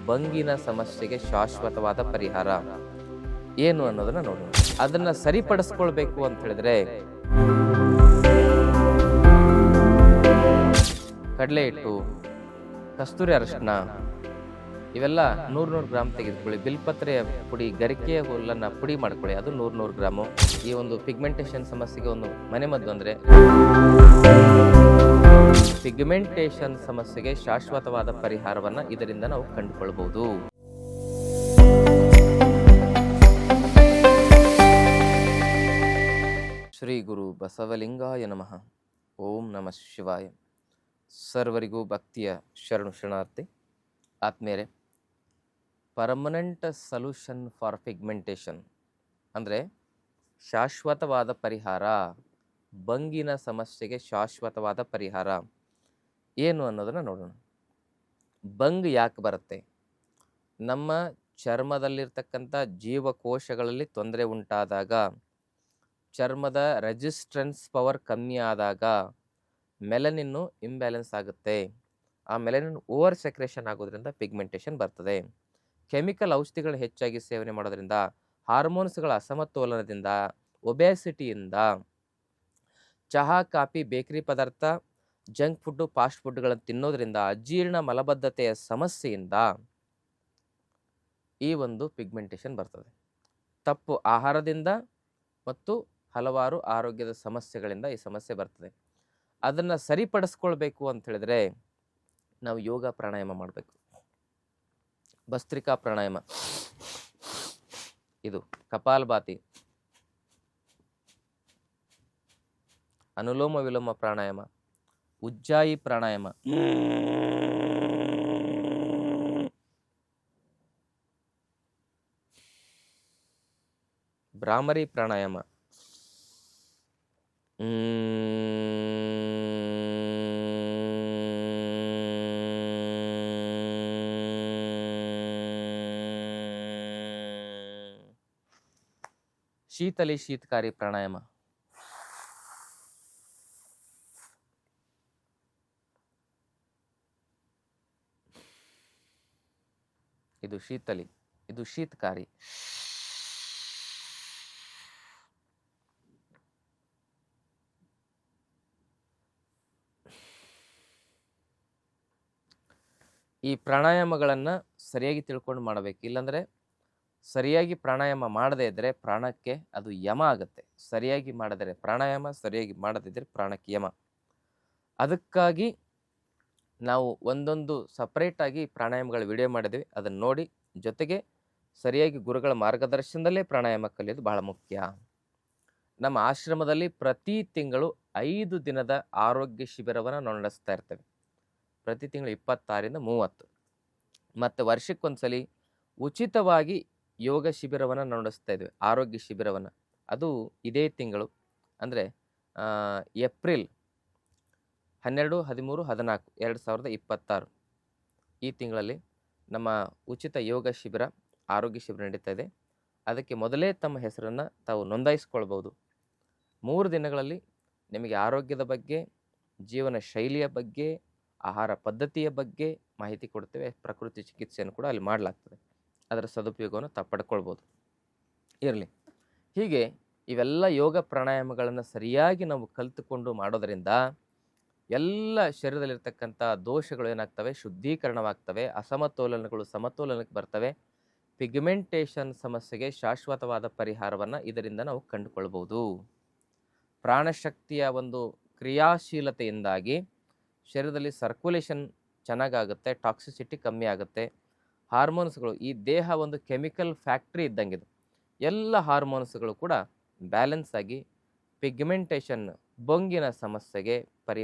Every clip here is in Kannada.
ಬಂಗಿನ ಸಮಸ್ಯೆಗೆ ಶಾಶ್ವತವಾದ ಪರಿಹಾರ ಏನು ಅನ್ನೋದನ್ನ ನೋಡೋಣ. ಅದನ್ನ ಸರಿಪಡಿಸ್ಕೊಳ್ಬೇಕು ಅಂತ ಹೇಳಿದ್ರೆ ಕಡಲೆ ಹಿಟ್ಟು, ಕಸ್ತೂರಿ ಅರಿಶಿನ ಇವೆಲ್ಲ 100 ಗ್ರಾಮ್ ತೆಗೆದುಕೊಳ್ಳಿ. ಬಿಲ್ಪತ್ರೆಯ ಪುಡಿ, ಗರಿಕೆಯ ಹುಲ್ಲನ್ನ ಪುಡಿ ಮಾಡ್ಕೊಳ್ಳಿ, ಅದು 100 ಗ್ರಾಮು. ಈ ಒಂದು ಪಿಗ್ಮೆಂಟೇಷನ್ ಸಮಸ್ಯೆಗೆ ಒಂದು ಮನೆಮದ್ದು ಅಂದ್ರೆ ಪಿಗ್ಮೆಂಟೇಷನ್ ಸಮಸ್ಯೆಗೆ ಶಾಶ್ವತವಾದ ಪರಿಹಾರವನ್ನ ಇದರಿಂದ ನಾವು ಕಂಡುಕೊಳ್ಬಹುದು. ಶ್ರೀ ಗುರು ಬಸವಲಿಂಗಾಯ ನಮಃ. ಓಂ ನಮಃ ಶಿವಾಯ. ಸರ್ವರಿಗೂ ಭಕ್ತಿಯ ಶರಣು ಶರಣಾರ್ಥಿ. ಆತ್ಮೇರೆ, ಪರ್ಮನೆಂಟ್ ಸೊಲ್ಯೂಷನ್ ಫಾರ್ ಪಿಗ್ಮೆಂಟೇಷನ್ ಅಂದರೆ ಶಾಶ್ವತವಾದ ಪರಿಹಾರ, ಬಂಗಿನ ಸಮಸ್ಯೆಗೆ ಶಾಶ್ವತವಾದ ಪರಿಹಾರ ಏನು ಅನ್ನೋದನ್ನು ನೋಡೋಣ. ಬಂಗ್ ಯಾಕೆ ಬರುತ್ತೆ? ನಮ್ಮ ಚರ್ಮದಲ್ಲಿರ್ತಕ್ಕಂಥ ಜೀವಕೋಶಗಳಲ್ಲಿ ತೊಂದರೆ ಉಂಟಾದಾಗ, ಚರ್ಮದ ರೆಸಿಸ್ಟೆನ್ಸ್ ಪವರ್ ಕಮ್ಮಿ ಆದಾಗ ಮೆಲನಿನ್ನು ಇಂಬ್ಯಾಲೆನ್ಸ್ ಆಗುತ್ತೆ. ಆ ಮೆಲನಿನ್ ಓವರ್ ಸೆಕ್ರೇಷನ್ ಆಗೋದ್ರಿಂದ ಪಿಗ್ಮೆಂಟೇಷನ್ ಬರ್ತದೆ. ಕೆಮಿಕಲ್ ಔಷಧಿಗಳು ಹೆಚ್ಚಾಗಿ ಸೇವನೆ ಮಾಡೋದ್ರಿಂದ, ಹಾರ್ಮೋನ್ಸ್ಗಳ ಅಸಮತೋಲನದಿಂದ, ಒಬೆಸಿಟಿಯಿಂದ, ಚಹಾ, ಕಾಫಿ, ಬೇಕರಿ ಪದಾರ್ಥ, ಜಂಕ್ ಫುಡ್ಡು, ಫಾಸ್ಟ್ ಫುಡ್ಗಳನ್ನು ತಿನ್ನೋದ್ರಿಂದ, ಅಜೀರ್ಣ ಮಲಬದ್ಧತೆಯ ಸಮಸ್ಯೆಯಿಂದ ಈ ಒಂದು ಪಿಗ್ಮೆಂಟೇಷನ್ ಬರ್ತದೆ. ತಪ್ಪು ಆಹಾರದಿಂದ ಮತ್ತು ಹಲವಾರು ಆರೋಗ್ಯದ ಸಮಸ್ಯೆಗಳಿಂದ ಈ ಸಮಸ್ಯೆ ಬರ್ತದೆ. ಅದನ್ನು ಸರಿಪಡಿಸ್ಕೊಳ್ಬೇಕು ಅಂತ ಹೇಳಿದ್ರೆ ನಾವು ಯೋಗ ಪ್ರಾಣಾಯಾಮ ಮಾಡಬೇಕು. ಭಸ್ತ್ರಿಕಾ ಪ್ರಾಣಾಯಾಮ, ಇದು ಕಪಾಲಭಾತಿ, ಅನುಲೋಮ ವಿಲೋಮ ಪ್ರಾಣಾಯಾಮ, ಉಜ್ಜಾಯಿ ಪ್ರಾಣಾಯಾಮ, ಭ್ರಾಮರಿ ಪ್ರಾಣಾಯಾಮ, ಶೀತಲಿ ಶೀತಕಾರಿ ಪ್ರಾಣಾಯಾಮ, ಇದು ಶೀತಲಿ, ಇದು ಶೀತಕಾರಿ. ಈ ಪ್ರಾಣಾಯಾಮಗಳನ್ನು ಸರಿಯಾಗಿ ತಿಳ್ಕೊಂಡು ಮಾಡಬೇಕು. ಇಲ್ಲಾಂದರೆ ಸರಿಯಾಗಿ ಪ್ರಾಣಾಯಾಮ ಮಾಡದೇ ಇದ್ದರೆ ಪ್ರಾಣಕ್ಕೆ ಅದು ಯಮ ಆಗುತ್ತೆ. ಸರಿಯಾಗಿ ಮಾಡಿದರೆ ಪ್ರಾಣಾಯಾಮ, ಸರಿಯಾಗಿ ಮಾಡದಿದ್ದರೆ ಪ್ರಾಣಕ್ಕೆ ಯಮ. ಅದಕ್ಕಾಗಿ ನಾವು ಒಂದೊಂದು ಸಪ್ರೇಟಾಗಿ ಪ್ರಾಣಾಯಾಮಗಳ ವಿಡಿಯೋ ಮಾಡಿದ್ವಿ, ಅದನ್ನು ನೋಡಿ ಜೊತೆಗೆ ಸರಿಯಾಗಿ ಗುರುಗಳ ಮಾರ್ಗದರ್ಶನದಲ್ಲೇ ಪ್ರಾಣಾಯಾಮ ಕಲಿಯೋದು ಬಹಳ ಮುಖ್ಯ. ನಮ್ಮ ಆಶ್ರಮದಲ್ಲಿ ಪ್ರತಿ ತಿಂಗಳು 5 ದಿನದ ಆರೋಗ್ಯ ಶಿಬಿರವನ್ನು ನಾವು ನಡೆಸ್ತಾ ಇರ್ತೇವೆ. ಪ್ರತಿ ತಿಂಗಳು 26ರಿಂದ 30 ಮತ್ತು ವರ್ಷಕ್ಕೊಂದ್ಸಲಿ ಉಚಿತವಾಗಿ ಯೋಗ ಶಿಬಿರವನ್ನು ನಡೆಸ್ತಾ ಇದ್ವಿ, ಆರೋಗ್ಯ ಶಿಬಿರವನ್ನು. ಅದು ಇದೇ ತಿಂಗಳು ಅಂದರೆ ಏಪ್ರಿಲ್ 12, 13, 14, 2026 ಈ ತಿಂಗಳಲ್ಲಿ ನಮ್ಮ ಉಚಿತ ಯೋಗ ಶಿಬಿರ, ಆರೋಗ್ಯ ಶಿಬಿರ ನಡೀತಾ ಇದೆ. ಅದಕ್ಕೆ ಮೊದಲೇ ತಮ್ಮ ಹೆಸರನ್ನು ತಾವು ನೋಂದಾಯಿಸ್ಕೊಳ್ಬೋದು. 3 ದಿನಗಳಲ್ಲಿ ನಿಮಗೆ ಆರೋಗ್ಯದ ಬಗ್ಗೆ, ಜೀವನ ಶೈಲಿಯ ಬಗ್ಗೆ, ಆಹಾರ ಪದ್ಧತಿಯ ಬಗ್ಗೆ ಮಾಹಿತಿ ಕೊಡ್ತೇವೆ. ಪ್ರಕೃತಿ ಚಿಕಿತ್ಸೆಯನ್ನು ಕೂಡ ಅಲ್ಲಿ ಮಾಡಲಾಗ್ತದೆ. ಅದರ ಸದುಪಯೋಗವನ್ನು ತಾವು ಪಡ್ಕೊಳ್ಬೋದು. ಇರಲಿ, ಹೀಗೆ ಇವೆಲ್ಲ ಯೋಗ ಪ್ರಾಣಾಯಾಮಗಳನ್ನು ಸರಿಯಾಗಿ ನಾವು ಕಲಿತುಕೊಂಡು ಮಾಡೋದರಿಂದ ಎಲ್ಲ ಶರೀರದಲ್ಲಿರ್ತಕ್ಕಂಥ ದೋಷಗಳು ಏನಾಗ್ತವೆ, ಶುದ್ಧೀಕರಣವಾಗ್ತವೆ, ಅಸಮತೋಲನಗಳು ಸಮತೋಲನಕ್ಕೆ ಬರ್ತವೆ. ಪಿಗ್ಮೆಂಟೇಷನ್ ಸಮಸ್ಯೆಗೆ ಶಾಶ್ವತವಾದ ಪರಿಹಾರವನ್ನು ಇದರಿಂದ ನಾವು ಕಂಡುಕೊಳ್ಬೋದು. ಪ್ರಾಣಶಕ್ತಿಯ ಒಂದು ಕ್ರಿಯಾಶೀಲತೆಯಿಂದಾಗಿ ಶರೀರದಲ್ಲಿ ಸರ್ಕ್ಯುಲೇಷನ್ ಚೆನ್ನಾಗಾಗುತ್ತೆ, ಟಾಕ್ಸಿಸಿಟಿ ಕಮ್ಮಿ ಆಗುತ್ತೆ. ಹಾರ್ಮೋನ್ಸ್ಗಳು, ಈ ದೇಹ ಒಂದು ಕೆಮಿಕಲ್ ಫ್ಯಾಕ್ಟ್ರಿ ಇದ್ದಂಗಿದು, ಎಲ್ಲ ಹಾರ್ಮೋನ್ಸ್ಗಳು ಕೂಡ ಬ್ಯಾಲೆನ್ಸ್ ಆಗಿ ಪಿಗ್ಮೆಂಟೇಷನ್, ಬೊಂಗಿನ ಸಮಸ್ಯೆಗೆ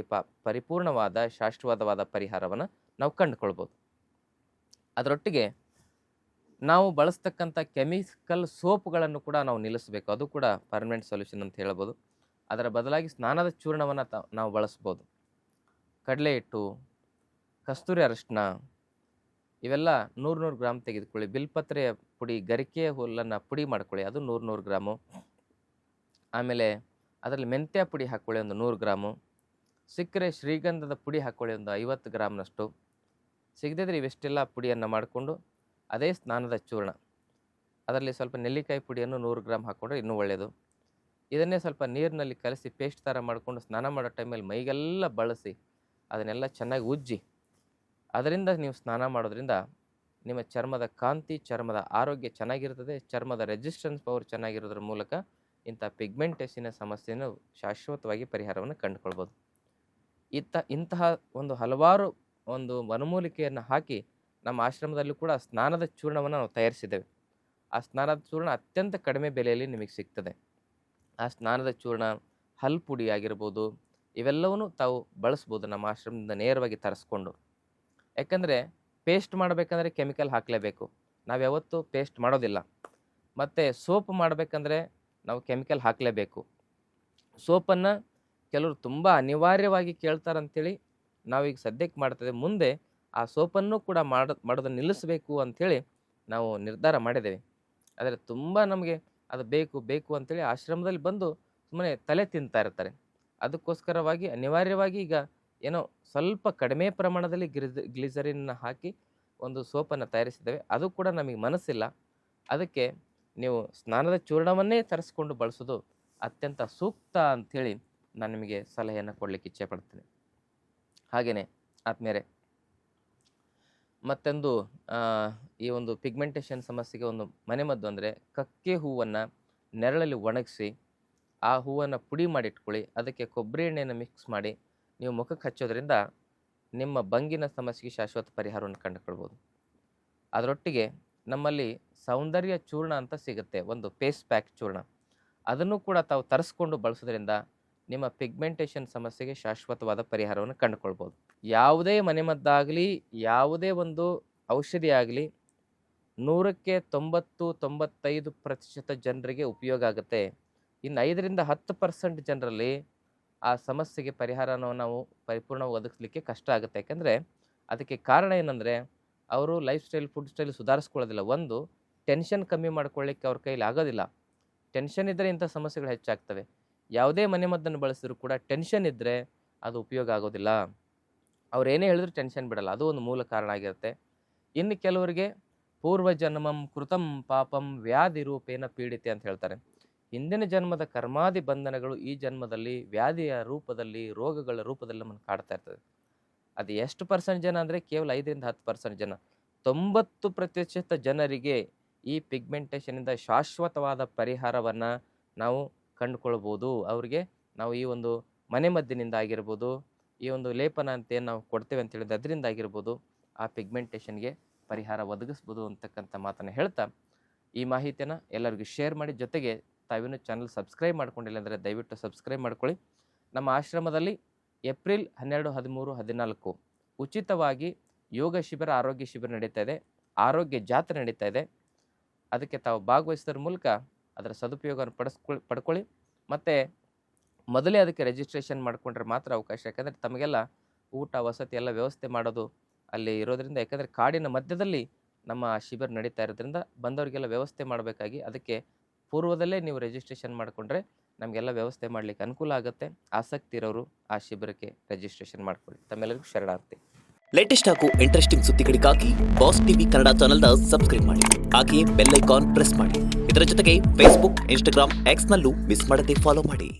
ಪರಿಪೂರ್ಣವಾದ ಶಾಶ್ವತವಾದ ಪರಿಹಾರವನ್ನು ನಾವು ಕಂಡುಕೊಳ್ಬೋದು. ಅದರೊಟ್ಟಿಗೆ ನಾವು ಬಳಸ್ತಕ್ಕಂಥ ಕೆಮಿಕಲ್ ಸೋಪ್ಗಳನ್ನು ಕೂಡ ನಾವು ನಿಲ್ಲಿಸಬೇಕು. ಅದು ಕೂಡ ಪರ್ಮನೆಂಟ್ ಸೊಲ್ಯೂಷನ್ ಅಂತ ಹೇಳ್ಬೋದು. ಅದರ ಬದಲಾಗಿ ಸ್ನಾನದ ಚೂರ್ಣವನ್ನು ನಾವು ಬಳಸ್ಬೋದು. ಕಡಲೆ ಹಿಟ್ಟು, ಕಸ್ತೂರಿ ಅರಿಶಿನ ಇವೆಲ್ಲ 100 ಗ್ರಾಮ್ ತೆಗೆದುಕೊಳ್ಳಿ. ಬಿಲ್ಪತ್ರೆಯ ಪುಡಿ, ಗರಿಕೆಯ ಹುಲ್ಲನ್ನು ಪುಡಿ ಮಾಡ್ಕೊಳ್ಳಿ, ಅದು 100 ಗ್ರಾಮು. ಆಮೇಲೆ ಅದರಲ್ಲಿ ಮೆಂತ್ಯ ಪುಡಿ ಹಾಕ್ಕೊಳ್ಳಿ ಒಂದು 100 ಗ್ರಾಮು. ಸಿಕ್ಕರೆ ಶ್ರೀಗಂಧದ ಪುಡಿ ಹಾಕ್ಕೊಳ್ಳಿ ಒಂದು 50 ಗ್ರಾಮ್ನಷ್ಟು. ಸಿಗದಿದ್ರೆ ಇವೆಷ್ಟೆಲ್ಲ ಪುಡಿಯನ್ನು ಮಾಡಿಕೊಂಡು ಅದೇ ಸ್ನಾನದ ಚೂರ್ಣ, ಅದರಲ್ಲಿ ಸ್ವಲ್ಪ ನೆಲ್ಲಿಕಾಯಿ ಪುಡಿಯನ್ನು 100 ಗ್ರಾಮ್ ಹಾಕ್ಕೊಂಡ್ರೆ ಇನ್ನೂ ಒಳ್ಳೆಯದು. ಇದನ್ನೇ ಸ್ವಲ್ಪ ನೀರಿನಲ್ಲಿ ಕಲಸಿ ಪೇಸ್ಟ್ ಥರ ಮಾಡಿಕೊಂಡು ಸ್ನಾನ ಮಾಡೋ ಟೈಮಲ್ಲಿ ಮೈಗೆಲ್ಲ ಬಳಸಿ ಅದನ್ನೆಲ್ಲ ಚೆನ್ನಾಗಿ ಉಜ್ಜಿ ಅದರಿಂದ ನೀವು ಸ್ನಾನ ಮಾಡೋದ್ರಿಂದ ನಿಮ್ಮ ಚರ್ಮದ ಕಾಂತಿ, ಚರ್ಮದ ಆರೋಗ್ಯ ಚೆನ್ನಾಗಿರ್ತದೆ. ಚರ್ಮದ ರೆಸಿಸ್ಟೆನ್ಸ್ ಪವರ್ ಚೆನ್ನಾಗಿರೋದ್ರ ಮೂಲಕ ಇಂಥ ಪಿಗ್ಮೆಂಟೇಷನ್ನ ಸಮಸ್ಯೆಯನ್ನು ಶಾಶ್ವತವಾಗಿ ಪರಿಹಾರವನ್ನು ಕಂಡುಕೊಳ್ಬೋದು. ಇಂತಹ ಒಂದು ಹಲವಾರು ಒಂದು ವನಮೂಲಿಕೆಯನ್ನು ಹಾಕಿ ನಮ್ಮ ಆಶ್ರಮದಲ್ಲೂ ಕೂಡ ಸ್ನಾನದ ಚೂರ್ಣವನ್ನು ನಾವು ತಯಾರಿಸಿದ್ದೇವೆ. ಆ ಸ್ನಾನದ ಚೂರ್ಣ ಅತ್ಯಂತ ಕಡಿಮೆ ಬೆಲೆಯಲ್ಲಿ ನಿಮಗೆ ಸಿಗ್ತದೆ. ಆ ಸ್ನಾನದ ಚೂರ್ಣ, ಹಲ್ಪುಡಿ ಆಗಿರ್ಬೋದು, ಇವೆಲ್ಲವೂ ತಾವು ಬಳಸ್ಬೋದು ನಮ್ಮ ಆಶ್ರಮದಿಂದ ನೇರವಾಗಿ ತರಿಸ್ಕೊಂಡು. ಯಾಕಂದರೆ ಪೇಸ್ಟ್ ಮಾಡಬೇಕಂದ್ರೆ ಕೆಮಿಕಲ್ ಹಾಕಲೇಬೇಕು, ನಾವು ಯಾವತ್ತೂ ಪೇಸ್ಟ್ ಮಾಡೋದಿಲ್ಲ. ಮತ್ತು ಸೋಪ್ ಮಾಡಬೇಕಂದ್ರೆ ನಾವು ಕೆಮಿಕಲ್ ಹಾಕಲೇಬೇಕು. ಸೋಪನ್ನು ಕೆಲವರು ತುಂಬ ಅನಿವಾರ್ಯವಾಗಿ ಕೇಳ್ತಾರಂಥೇಳಿ ನಾವೀಗ ಸದ್ಯಕ್ಕೆ ಮಾಡ್ತೇವೆ. ಮುಂದೆ ಆ ಸೋಪನ್ನು ಕೂಡ ಮಾಡೋದನ್ನು ನಿಲ್ಲಿಸಬೇಕು ಅಂಥೇಳಿ ನಾವು ನಿರ್ಧಾರ ಮಾಡಿದ್ದೇವೆ. ಆದರೆ ತುಂಬ ನಮಗೆ ಅದು ಬೇಕು ಅಂಥೇಳಿ ಆಶ್ರಮದಲ್ಲಿ ಬಂದು ಸುಮ್ಮನೆ ತಲೆ ತಿಂತಾ ಇರ್ತಾರೆ. ಅದಕ್ಕೋಸ್ಕರವಾಗಿ ಅನಿವಾರ್ಯವಾಗಿ ಈಗ ಏನೋ ಸ್ವಲ್ಪ ಕಡಿಮೆ ಪ್ರಮಾಣದಲ್ಲಿ ಗ್ಲಿಸರಿನ್ನ ಹಾಕಿ ಒಂದು ಸೋಪನ್ನು ತಯಾರಿಸಿದ್ದೇವೆ. ಅದು ಕೂಡ ನಮಗೆ ಮನಸ್ಸಿಲ್ಲ. ಅದಕ್ಕೆ ನೀವು ಸ್ನಾನದ ಚೂರ್ಣವನ್ನೇ ತರಿಸ್ಕೊಂಡು ಬಳಸೋದು ಅತ್ಯಂತ ಸೂಕ್ತ ಅಂಥೇಳಿ ನಾನು ನಿಮಗೆ ಸಲಹೆಯನ್ನು ಕೊಡಲಿಕ್ಕೆ ಇಚ್ಛೆ ಪಡ್ತೀನಿ. ಹಾಗೆಯೇ ಆದಮೇಲೆ ಮತ್ತೊಂದು ಈ ಒಂದು ಪಿಗ್ಮೆಂಟೇಷನ್ ಸಮಸ್ಯೆಗೆ ಒಂದು ಮನೆಮದ್ದು ಅಂದರೆ ಕಕ್ಕೆ ಹೂವನ್ನು ನೆರಳಲ್ಲಿ ಒಣಗಿಸಿ ಆ ಹೂವನ್ನು ಪುಡಿ ಮಾಡಿ ಇಟ್ಕೊಳ್ಳಿ. ಅದಕ್ಕೆ ಕೊಬ್ಬರಿ ಎಣ್ಣೆಯನ್ನು ಮಿಕ್ಸ್ ಮಾಡಿ ನೀವು ಮುಖಕ್ಕೆ ಹಚ್ಚೋದ್ರಿಂದ ನಿಮ್ಮ ಬಂಗಿನ ಸಮಸ್ಯೆಗೆ ಶಾಶ್ವತ ಪರಿಹಾರವನ್ನು ಕಂಡುಕೊಳ್ಬೋದು. ಅದರೊಟ್ಟಿಗೆ ನಮ್ಮಲ್ಲಿ ಸೌಂದರ್ಯ ಚೂರ್ಣ ಅಂತ ಸಿಗುತ್ತೆ, ಒಂದು ಫೇಸ್ ಪ್ಯಾಕ್ ಚೂರ್ಣ. ಅದನ್ನು ಕೂಡ ತಾವು ತರಿಸ್ಕೊಂಡು ಬಳಸೋದ್ರಿಂದ ನಿಮ್ಮ ಪಿಗ್ಮೆಂಟೇಷನ್ ಸಮಸ್ಯೆಗೆ ಶಾಶ್ವತವಾದ ಪರಿಹಾರವನ್ನು ಕಂಡುಕೊಳ್ಬೋದು. ಯಾವುದೇ ಮನೆಮದ್ದಾಗಲಿ, ಯಾವುದೇ ಒಂದು ಔಷಧಿ ಆಗಲಿ 100ಕ್ಕೆ 90-95% ಜನರಿಗೆ ಉಪಯೋಗ ಆಗುತ್ತೆ. ಇನ್ನು 5-10% ಜನರಲ್ಲಿ ಆ ಸಮಸ್ಯೆಗೆ ಪರಿಹಾರವನ್ನು ನಾವು ಪರಿಪೂರ್ಣವಾಗಿ ಒದಗಿಸ್ಲಿಕ್ಕೆ ಕಷ್ಟ ಆಗುತ್ತೆ. ಯಾಕಂದರೆ ಅದಕ್ಕೆ ಕಾರಣ ಏನಂದರೆ ಅವರು ಲೈಫ್ ಸ್ಟೈಲ್, ಫುಡ್ ಸ್ಟೈಲ್ ಸುಧಾರಿಸ್ಕೊಳ್ಳೋದಿಲ್ಲ. ಒಂದು, ಟೆನ್ಷನ್ ಕಮ್ಮಿ ಮಾಡ್ಕೊಳ್ಳಿಕ್ಕೆ ಅವ್ರ ಕೈಲಿ ಆಗೋದಿಲ್ಲ. ಟೆನ್ಷನ್ ಇದ್ದರೆ ಇಂಥ ಸಮಸ್ಯೆಗಳು ಹೆಚ್ಚಾಗ್ತವೆ. ಯಾವುದೇ ಮನೆಮದ್ದನ್ನು ಬಳಸಿದ್ರು ಕೂಡ ಟೆನ್ಷನ್ ಇದ್ದರೆ ಅದು ಉಪಯೋಗ ಆಗೋದಿಲ್ಲ. ಅವ್ರು ಏನೇ ಹೇಳಿದ್ರು ಟೆನ್ಷನ್ ಬಿಡಲ್ಲ, ಅದು ಒಂದು ಮೂಲ ಕಾರಣ ಆಗಿರುತ್ತೆ. ಇನ್ನು ಕೆಲವರಿಗೆ ಪೂರ್ವಜನ್ಮಂ ಕೃತಂ ಪಾಪಂ ವ್ಯಾಧಿ ರೂಪೇಣ ಪೀಡಿತೆ ಅಂತ ಹೇಳ್ತಾರೆ. ಹಿಂದಿನ ಜನ್ಮದ ಕರ್ಮಾದಿ ಬಂಧನಗಳು ಈ ಜನ್ಮದಲ್ಲಿ ವ್ಯಾಧಿಯ ರೂಪದಲ್ಲಿ, ರೋಗಗಳ ರೂಪದಲ್ಲಿ ನಮ್ಮನ್ನು ಕಾಡ್ತಾ ಇರ್ತದೆ. ಅದು ಎಷ್ಟು % ಜನ ಅಂದರೆ ಕೇವಲ 5-10% ಜನ. 90% ಜನರಿಗೆ ಈ ಪಿಗ್ಮೆಂಟೇಷನಿಂದ ಶಾಶ್ವತವಾದ ಪರಿಹಾರವನ್ನು ನಾವು ಕಂಡುಕೊಳ್ಬೋದು. ಅವರಿಗೆ ನಾವು ಈ ಒಂದು ಮನೆಮದ್ದಿನಿಂದ ಆಗಿರ್ಬೋದು, ಈ ಒಂದು ಲೇಪನ ಅಂತ ಏನು ನಾವು ಕೊಡ್ತೇವೆ ಅಂತ ಹೇಳಿದ್ರೆ ಅದರಿಂದ ಆಗಿರ್ಬೋದು ಆ ಪಿಗ್ಮೆಂಟೇಷನ್ಗೆ ಪರಿಹಾರ ಒದಗಿಸ್ಬೋದು ಅಂತಕ್ಕಂಥ ಮಾತನ್ನು ಹೇಳ್ತಾ ಈ ಮಾಹಿತಿಯನ್ನು ಎಲ್ಲರಿಗೂ ಶೇರ್ ಮಾಡಿ. ಜೊತೆಗೆ ತಾವಿನ್ನೂ ಚಾನಲ್ ಸಬ್ಸ್ಕ್ರೈಬ್ ಮಾಡ್ಕೊಂಡಿಲ್ಲ ಅಂದರೆ ದಯವಿಟ್ಟು ಸಬ್ಸ್ಕ್ರೈಬ್ ಮಾಡ್ಕೊಳ್ಳಿ. ನಮ್ಮ ಆಶ್ರಮದಲ್ಲಿ ಏಪ್ರಿಲ್ 12, 13, 14 ಉಚಿತವಾಗಿ ಯೋಗ ಶಿಬಿರ, ಆರೋಗ್ಯ ಶಿಬಿರ ನಡೀತಾ ಇದೆ. ಆರೋಗ್ಯ ಜಾತ್ರೆ ನಡೀತಾ ಇದೆ. ಅದಕ್ಕೆ ತಾವು ಭಾಗವಹಿಸೋದ್ರ ಮೂಲಕ ಅದರ ಸದುಪಯೋಗವನ್ನು ಪಡ್ಕೊಳ್ಳಿ. ಮತ್ತು ಮೊದಲೇ ಅದಕ್ಕೆ ರಿಜಿಸ್ಟ್ರೇಷನ್ ಮಾಡಿಕೊಂಡ್ರೆ ಮಾತ್ರ ಅವಕಾಶ. ಯಾಕಂದರೆ ತಮಗೆಲ್ಲ ಊಟ, ವಸತಿ ಎಲ್ಲ ವ್ಯವಸ್ಥೆ ಮಾಡೋದು ಅಲ್ಲಿ ಇರೋದ್ರಿಂದ, ಯಾಕಂದರೆ ಕಾಡಿನ ಮಧ್ಯದಲ್ಲಿ ನಮ್ಮ ಶಿಬಿರ ನಡೀತಾ ಇರೋದ್ರಿಂದ ಬಂದವರಿಗೆಲ್ಲ ವ್ಯವಸ್ಥೆ ಮಾಡಬೇಕಾಗಿ ಅದಕ್ಕೆ ಪೂರ್ವದಲ್ಲೇ ನೀವು ರಿಜಿಸ್ಟ್ರೇಷನ್ ಮಾಡಿಕೊಂಡ್ರೆ ನಮಗೆಲ್ಲ ವ್ಯವಸ್ಥೆ ಮಾಡಲಿಕ್ಕೆ ಅನುಕೂಲ ಆಗುತ್ತೆ. ಆಸಕ್ತಿ ಇರೋರು ಆ ಶಿಬಿರಕ್ಕೆ ರಿಜಿಸ್ಟ್ರೇಷನ್ ಮಾಡ್ಕೊಳ್ಳಿ. ತಮ್ಮೆಲ್ಲರಿಗೂ ಶರಣಾರ್ಥಿ. ಲೇಟೆಸ್ಟ್ ಹಾಗೂ ಇಂಟ್ರೆಸ್ಟಿಂಗ್ ಸುದ್ದಿಗಳಿಗಾಗಿ ಬಾಸ್ ಟಿವಿ ಕನ್ನಡ ಚಾನೆಲ್ನ ಸಬ್ಸ್ಕ್ರೈಬ್ ಮಾಡಿ. ಹಾಗೆಯೇ ಬೆಲ್ ಐಕಾನ್ ಪ್ರೆಸ್ ಮಾಡಿ. ಇದರ ಜೊತೆಗೆ ಫೇಸ್ಬುಕ್, ಇನ್ಸ್ಟಾಗ್ರಾಮ್, ಎಕ್ಸ್ನಲ್ಲೂ ಮಿಸ್ ಮಾಡದೆ ಫಾಲೋ ಮಾಡಿ.